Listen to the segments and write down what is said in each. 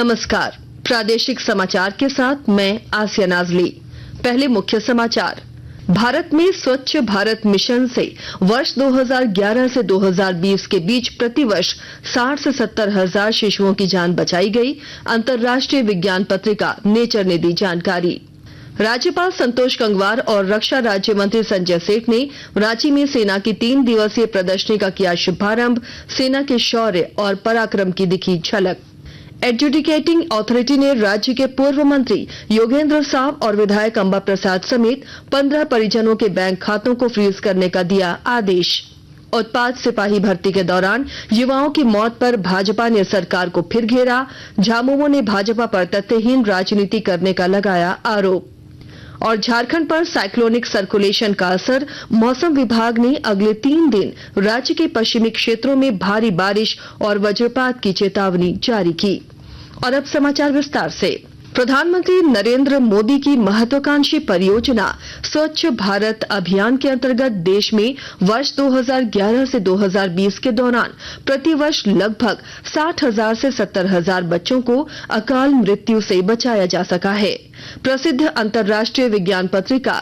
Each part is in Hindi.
नमस्कार। प्रादेशिक समाचार के साथ मैं आसिया नाजली। पहले मुख्य समाचार। भारत में स्वच्छ भारत मिशन से वर्ष 2011 से 2020 के बीच प्रतिवर्ष 60 से 70 हजार शिशुओं की जान बचाई गई। अंतर्राष्ट्रीय विज्ञान पत्रिका नेचर ने दी जानकारी। राज्यपाल संतोष गंगवार और रक्षा राज्य मंत्री संजय सेठ ने रांची में सेना की 3 दिवसीय प्रदर्शनी का किया शुभारंभ। सेना के शौर्य और पराक्रम की दिखी झलक। एडजुडिकेटिंग अथॉरिटी ने राज्य के पूर्व मंत्री योगेंद्र साव और विधायक अंबा प्रसाद समेत 15 परिजनों के बैंक खातों को फ्रीज करने का दिया आदेश। उत्पाद सिपाही भर्ती के दौरान युवाओं की मौत पर भाजपा ने सरकार को फिर घेरा। झामुमो ने भाजपा पर तथ्यहीन राजनीति करने का लगाया आरोप। और झारखंड पर साइक्लोनिक सर्कुलेशन का असर। मौसम विभाग ने अगले 3 दिन राज्य के पश्चिमी क्षेत्रों में भारी बारिश और वज्रपात की चेतावनी जारी की। और अब समाचार विस्तार से। प्रधानमंत्री नरेंद्र मोदी की महत्वाकांक्षी परियोजना स्वच्छ भारत अभियान के अंतर्गत देश में वर्ष 2011 से 2020 के दौरान प्रतिवर्ष लगभग 60 हजार से 70 हजार बच्चों को अकाल मृत्यु से बचाया जा सका है। प्रसिद्ध अंतर्राष्ट्रीय विज्ञान पत्रिका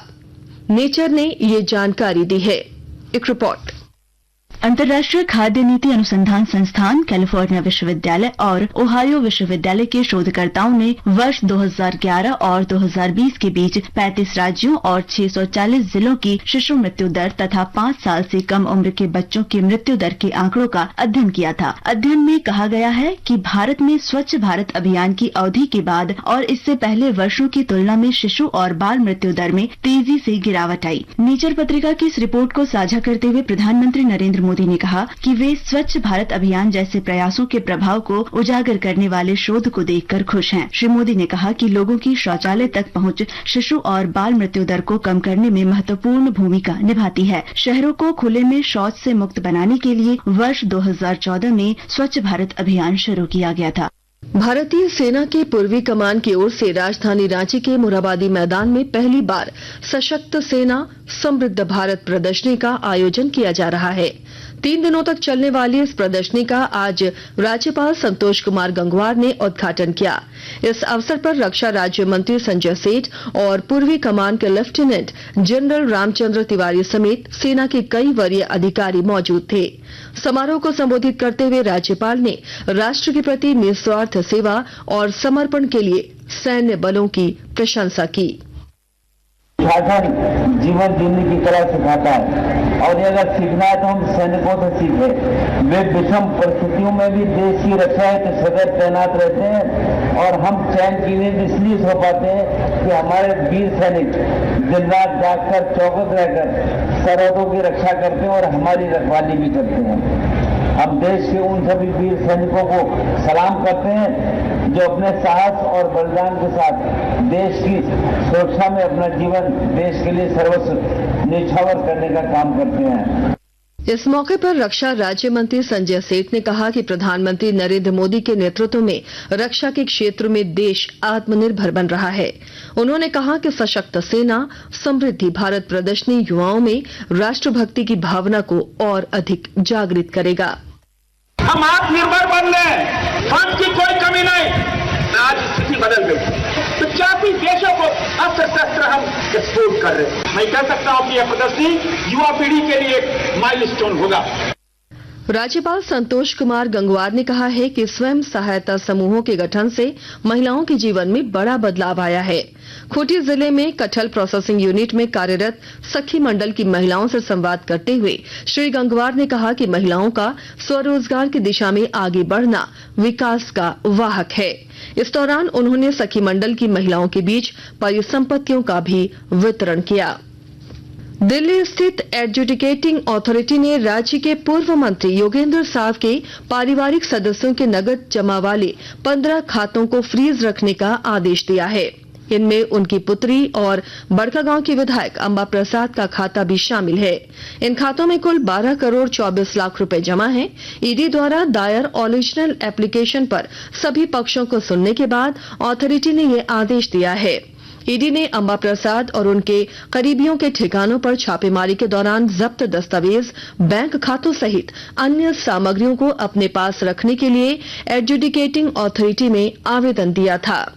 नेचर ने ये जानकारी दी है। एक रिपोर्ट। अंतर्राष्ट्रीय खाद्य नीति अनुसंधान संस्थान, कैलिफोर्निया विश्वविद्यालय और ओहायो विश्वविद्यालय के शोधकर्ताओं ने वर्ष 2011 और 2020 के बीच 35 राज्यों और 640 जिलों की शिशु मृत्यु दर तथा 5 साल से कम उम्र के बच्चों की मृत्यु दर के आंकड़ों का अध्ययन किया था। अध्ययन में कहा गया है कि भारत में स्वच्छ भारत अभियान की अवधि के बाद और इससे पहले वर्षों की तुलना में शिशु और बाल मृत्यु दर में तेजी से गिरावट आई। नेचर पत्रिका की इस रिपोर्ट को साझा करते हुए प्रधानमंत्री नरेंद्र मोदी ने कहा कि वे स्वच्छ भारत अभियान जैसे प्रयासों के प्रभाव को उजागर करने वाले शोध को देखकर खुश हैं। श्री मोदी ने कहा कि लोगों की शौचालय तक पहुंच शिशु और बाल मृत्यु दर को कम करने में महत्वपूर्ण भूमिका निभाती है। शहरों को खुले में शौच से मुक्त बनाने के लिए वर्ष 2014 में स्वच्छ भारत अभियान शुरू किया गया था। भारतीय सेना के पूर्वी कमान की ओर से राजधानी रांची के मोरहाबादी मैदान में पहली बार सशक्त सेना समृद्ध भारत प्रदर्शनी का आयोजन किया जा रहा है। 3 दिनों तक चलने वाली इस प्रदर्शनी का आज राज्यपाल संतोष कुमार गंगवार ने उद्घाटन किया। इस अवसर पर रक्षा राज्य मंत्री संजय सेठ और पूर्वी कमान के लेफ्टिनेंट जनरल रामचंद्र तिवारी समेत सेना के कई वरीय अधिकारी मौजूद थे। समारोह को संबोधित करते हुए राज्यपाल ने राष्ट्र के प्रति निस्वार्थ सेवा और समर्पण के लिए सैन्य बलों की प्रशंसा की। शासन जीवन जीने की कला सिखाता है और ये अगर सीखना है तो हम सैनिकों से सीखें। वे विषम परिस्थितियों में भी देश की रक्षा के सदैव तैनात रहते हैं और हम चैन की नींद इसलिए सो पाते हैं कि हमारे वीर सैनिक दिन रात जागकर चौकस रहकर सरहदों की रक्षा करते हैं और हमारी रखवाली भी करते हैं। हम देश के उन सभी वीर सैनिकों को सलाम करते हैं जो अपने साहस और बलिदान के साथ देश की सुरक्षा में अपना जीवन देश के लिए सर्वस्व न्यौछावर करने का काम करते हैं। इस मौके पर रक्षा राज्य मंत्री संजय सेठ ने कहा कि प्रधानमंत्री नरेंद्र मोदी के नेतृत्व में रक्षा के क्षेत्र में देश आत्मनिर्भर बन रहा है। उन्होंने कहा कि सशक्त सेना समृद्धि भारत प्रदर्शनी युवाओं में राष्ट्रभक्ति की भावना को और अधिक जागृत करेगा। हम आत्मनिर्भर बन रहे हैं, फंड की कोई कमी नहीं। आज स्थिति बदल गई तो 40 देशों को अस्त्र शस्त्र हम एक्सपोर्ट कर रहे हैं। मैं कह सकता हूं कि यह प्रदर्शनी युवा पीढ़ी के लिए एक माइलस्टोन होगा। राज्यपाल संतोष कुमार गंगवार ने कहा है कि स्वयं सहायता समूहों के गठन से महिलाओं के जीवन में बड़ा बदलाव आया है। खूंटी जिले में कटहल प्रोसेसिंग यूनिट में कार्यरत सखी मंडल की महिलाओं से संवाद करते हुए श्री गंगवार ने कहा कि महिलाओं का स्वरोजगार की दिशा में आगे बढ़ना विकास का वाहक है। इस दौरान उन्होंने सखी मंडल की महिलाओं के बीच परिसंपत्तियों का भी वितरण किया। दिल्ली स्थित एडजुडिकेटिंग अथॉरिटी ने राज्य के पूर्व मंत्री योगेंद्र साव के पारिवारिक सदस्यों के नगद जमा वाले 15 खातों को फ्रीज रखने का आदेश दिया है। इनमें उनकी पुत्री और बड़कागांव के विधायक अंबा प्रसाद का खाता भी शामिल है। इन खातों में कुल 12 करोड़ 24 लाख रुपए जमा हैं। ईडी द्वारा दायर ओरिजिनल एप्लीकेशन पर सभी पक्षों को सुनने के बाद अथॉरिटी ने ये आदेश दिया है। ईडी ने अंबा प्रसाद और उनके करीबियों के ठिकानों पर छापेमारी के दौरान जब्त दस्तावेज, बैंक खातों सहित अन्य सामग्रियों को अपने पास रखने के लिए एडजुडिकेटिंग अथॉरिटी में आवेदन दिया था।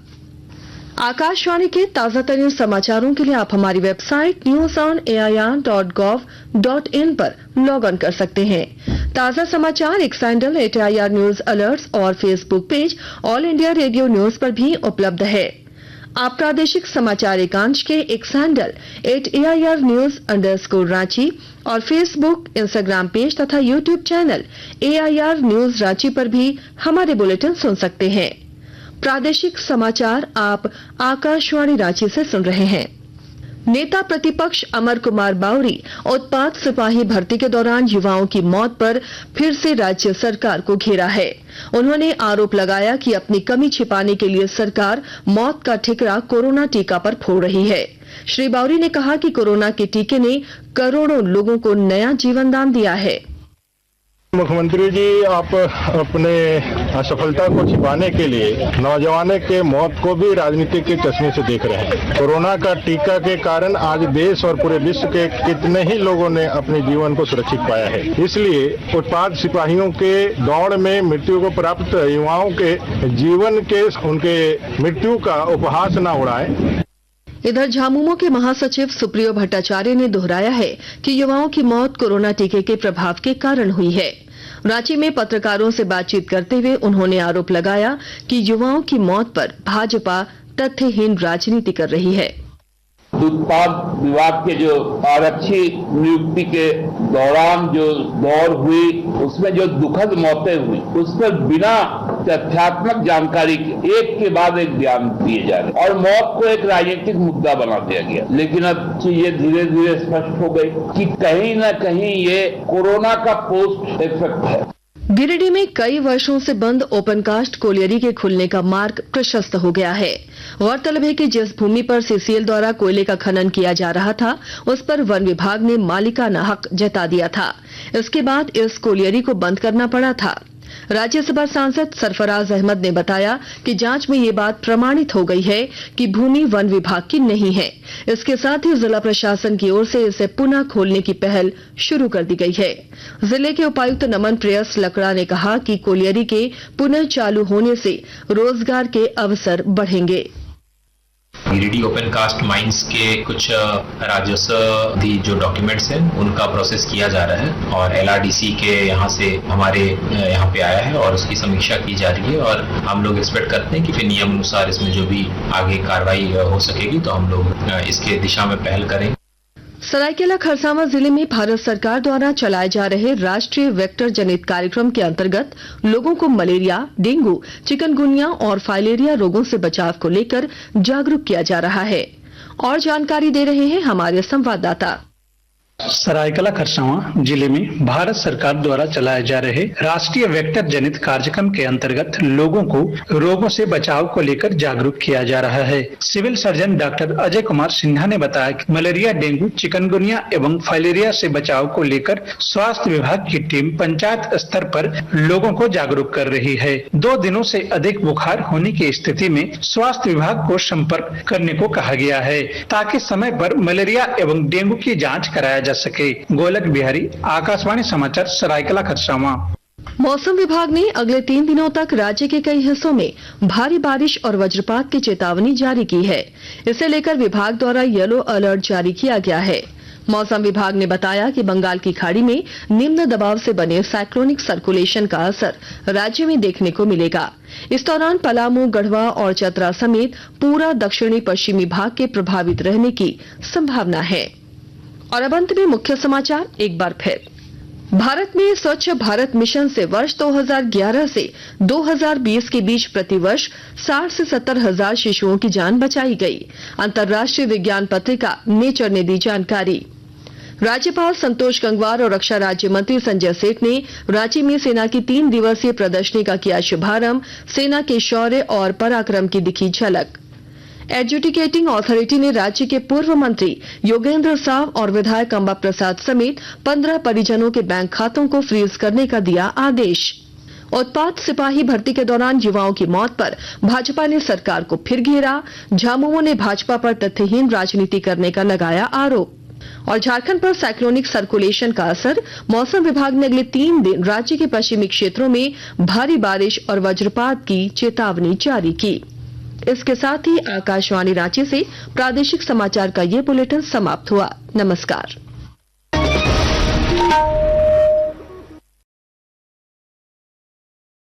आकाशवाणी के ताजा तरीन समाचारों के लिए आप हमारी वेबसाइट newsonair.gov.in पर लॉग ऑन कर सकते हैं। ताजा समाचार X handle @AIR news alerts और Facebook page All India Radio News पर भी उपलब्ध है। आप प्रादेशिक समाचार एकांश के एक्स हैंडल @AIR न्यूज_रांची और फेसबुक, इंस्टाग्राम पेज तथा YouTube channel AIR news Ranchi पर भी हमारे बुलेटिन सुन सकते हैं। प्रादेशिक समाचार आप आकाशवाणी रांची से सुन रहे हैं। नेता प्रतिपक्ष अमर कुमार बावरी उत्पाद सिपाही भर्ती के दौरान युवाओं की मौत पर फिर से राज्य सरकार को घेरा है। उन्होंने आरोप लगाया कि अपनी कमी छिपाने के लिए सरकार मौत का ठिकरा कोरोना टीका पर फोड़ रही है। श्री बावरी ने कहा कि कोरोना के टीके ने करोड़ों लोगों को नया जीवन दान दिया है। मुख्यमंत्री जी, आप अपने असफलता को छिपाने के लिए नौजवानों के मौत को भी राजनीति के चश्मे से देख रहे हैं। कोरोना का टीका के कारण आज देश और पूरे विश्व के कितने ही लोगों ने अपने जीवन को सुरक्षित पाया है। इसलिए उत्पाद सिपाहियों के दौड़ में मृत्यु को प्राप्त युवाओं के जीवन के उनके मृत्यु का उपहास न उड़ाएं। इधर झामुमो के महासचिव सुप्रियो भट्टाचार्य ने दोहराया है कि युवाओं की मौत कोरोना टीके के प्रभाव के कारण हुई है। रांची में पत्रकारों से बातचीत करते हुए उन्होंने आरोप लगाया कि युवाओं की मौत पर भाजपा तथ्यहीन राजनीति कर रही है। उत्पाद विभाग के जो आरक्षी नियुक्ति के दौरान जो दौड़ हुई, उसमें जो दुखद मौतें हुई, उस पर बिना तथ्यात्मक जानकारी के एक के बाद एक बयान दिए जा रहे और मौत को एक राजनीतिक मुद्दा बना दिया गया। लेकिन अब चीजें धीरे धीरे स्पष्ट हो गई कि कहीं न कहीं ये कोरोना का पोस्ट इफेक्ट है। गिरिडीह में कई वर्षों से बंद ओपनकास्ट कोलियरी के खुलने का मार्ग प्रशस्त हो गया है। गौरतलब है कि जिस भूमि पर सीसीएल द्वारा कोयले का खनन किया जा रहा था, उस पर वन विभाग ने मालिकाना हक जता दिया था। इसके बाद इस कोलियरी को बंद करना पड़ा था। राज्यसभा सांसद सरफराज अहमद ने बताया कि जांच में ये बात प्रमाणित हो गई है कि भूमि वन विभाग की नहीं है। इसके साथ ही जिला प्रशासन की ओर से इसे पुनः खोलने की पहल शुरू कर दी गई है। जिले के उपायुक्त नमन प्रेयस लकड़ा ने कहा कि कोलियरी के पुनः चालू होने से रोजगार के अवसर बढ़ेंगे। गिरिडीह ओपन कास्ट माइंस के कुछ राजस्व जो डॉक्यूमेंट्स हैं उनका प्रोसेस किया जा रहा है और LRDC के यहाँ से हमारे यहाँ पे आया है और उसकी समीक्षा की जा रही है और हम लोग एक्सपेक्ट करते हैं कि फिर नियम अनुसार इसमें जो भी आगे कार्रवाई हो सकेगी तो हम लोग इसके दिशा में पहल करेंगे। सरायकेला खरसावां जिले में भारत सरकार द्वारा चलाए जा रहे राष्ट्रीय वेक्टर जनित कार्यक्रम के अंतर्गत लोगों को मलेरिया, डेंगू, चिकनगुनिया और फाइलेरिया रोगों से बचाव को लेकर जागरूक किया जा रहा है। और जानकारी दे रहे हैं हमारे संवाददाता। सरायकेला खरसावां जिले में भारत सरकार द्वारा चलाए जा रहे राष्ट्रीय वेक्टर जनित कार्यक्रम के अंतर्गत लोगों को रोगों से बचाव को लेकर जागरूक किया जा रहा है। Civil surgeon doctor Ajay Kumar Sinha ने बताया कि मलेरिया, डेंगू, चिकनगुनिया एवं फाइलेरिया से बचाव को लेकर स्वास्थ्य विभाग की टीम पंचायत स्तर पर लोगों को जागरूक कर रही है। 2 दिनों से अधिक बुखार होने की स्थिति में स्वास्थ्य विभाग को संपर्क करने को कहा गया है ताकि समय पर मलेरिया एवं डेंगू की जाँच कराया जा सके। गोलक बिहारी, आकाशवाणी समाचार, सरायकेला खरसावां। मौसम विभाग ने अगले 3 दिनों तक राज्य के कई हिस्सों में भारी बारिश और वज्रपात की चेतावनी जारी की है। इसे लेकर विभाग द्वारा येलो अलर्ट जारी किया गया है। मौसम विभाग ने बताया कि बंगाल की खाड़ी में निम्न दबाव से बने साइक्लोनिक सर्कुलेशन का असर राज्य में देखने को मिलेगा। इस दौरान पलामू, गढ़वा और चतरा समेत पूरा दक्षिणी पश्चिमी भाग के प्रभावित रहने की संभावना है। और अब अंत में मुख्य समाचार एक बार फिर। भारत में स्वच्छ भारत मिशन से वर्ष 2011 से 2020 के बीच प्रतिवर्ष 60 से 70 हजार शिशुओं की जान बचाई गई। अंतर्राष्ट्रीय विज्ञान पत्रिका नेचर ने दी जानकारी। राज्यपाल संतोष गंगवार और रक्षा राज्य मंत्री संजय सेठ ने रांची में सेना की 3 दिवसीय प्रदर्शनी का किया शुभारंभ। सेना के शौर्य और पराक्रम की दिखी झलक। एडजुडिकेटिंग अथॉरिटी ने राज्य के पूर्व मंत्री योगेंद्र साव और विधायक अंबा प्रसाद समेत 15 परिजनों के बैंक खातों को फ्रीज करने का दिया आदेश। उत्पाद सिपाही भर्ती के दौरान युवाओं की मौत पर भाजपा ने सरकार को फिर घेरा। झामुमो ने भाजपा पर तथ्यहीन राजनीति करने का लगाया आरोप। और झारखंड पर साइक्लोनिक सर्कुलेशन का असर, मौसम विभाग ने अगले 3 दिन राज्य के पश्चिमी क्षेत्रों में भारी बारिश और वज्रपात की चेतावनी जारी की। इसके साथ ही आकाशवाणी रांची से प्रादेशिक समाचार का ये बुलेटिन समाप्त हुआ। नमस्कार।